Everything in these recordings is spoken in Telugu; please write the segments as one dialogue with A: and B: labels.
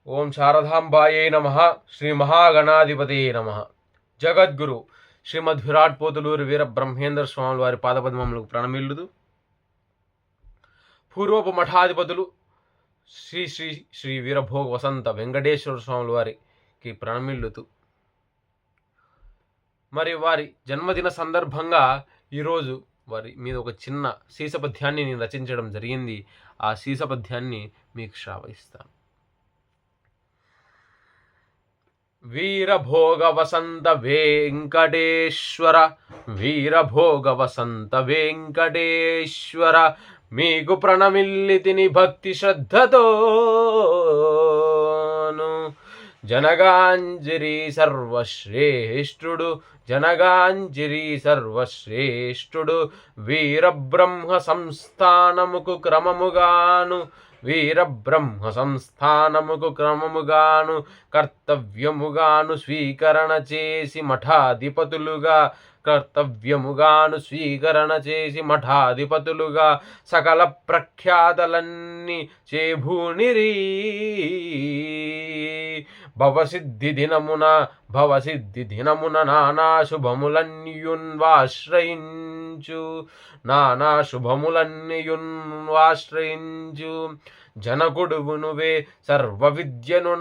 A: ఓం శారదాంబాయే నమః. శ్రీ మహాగణాధిపతయే నమః. జగద్గురు శ్రీమద్ విరాట్ పోతులూరి వీర బ్రహ్మేంద్ర స్వామి వారి పాదపద్మములకు ప్రణమిల్లుదు. పూర్వపు మఠాధిపతులు శ్రీ శ్రీ శ్రీ వీరభోగ వసంత వెంకటేశ్వర స్వాముల వారికి ప్రణమిల్లుతూ మరి వారి జన్మదిన సందర్భంగా ఈరోజు వారి మీద ఒక చిన్న సీసపద్యాన్ని నేను రచించడం జరిగింది. ఆ సీసపద్యాన్ని మీకు శ్రావయిస్తాను. వీరభోగ వసంత వెంకటేశ్వర, వీరభోగ వసంత వెంకటేశ్వర, మీకు ప్రణమిల్లితిని భక్తి శ్రద్ధతోను. జనగాంజరి సర్వశ్రేష్ఠుడు, జనగాంజరి సర్వశ్రేష్ఠుడు, వీరబ్రహ్మ సంస్థానముకు క్రమముగాను, వీరబ్రహ్మ సంస్థానముకు క్రమముగాను కర్తవ్యముగాను స్వీకరణ చేసి మఠాధిపతులుగా, కర్తవ్యముగాను స్వీకరణ చేసి మఠాధిపతులుగా సకల ప్రఖ్యాతలన్నీ చేభూనిరి. భవసిద్ధి దినమున నానా శుభములన్యున్వాశ్రయించు, నానా శుభములన్యున్వాశ్రయించు. జనకుడువు నువ్వే సర్వవిద్యను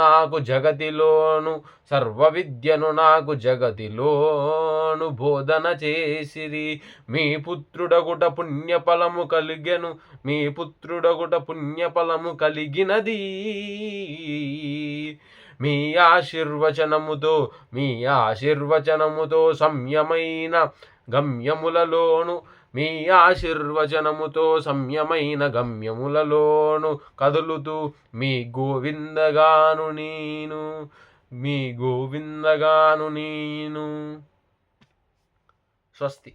A: నాకు జగతిలోను, సర్వవిద్యను నాకు జగతిలోను బోధన చేసిరి. మీ పుత్రుడగుట పుణ్యఫలము కలిగెను, మీ పుత్రుడగుట పుణ్యఫలము కలిగినది. మీ ఆశీర్వచనముతో సంయమైన గమ్యములలోను, మీ ఆశీర్వచనముతో సంయమైన గమ్యములలోను కదులుతూ మీ గోవిందగాను నేను. స్వస్తి.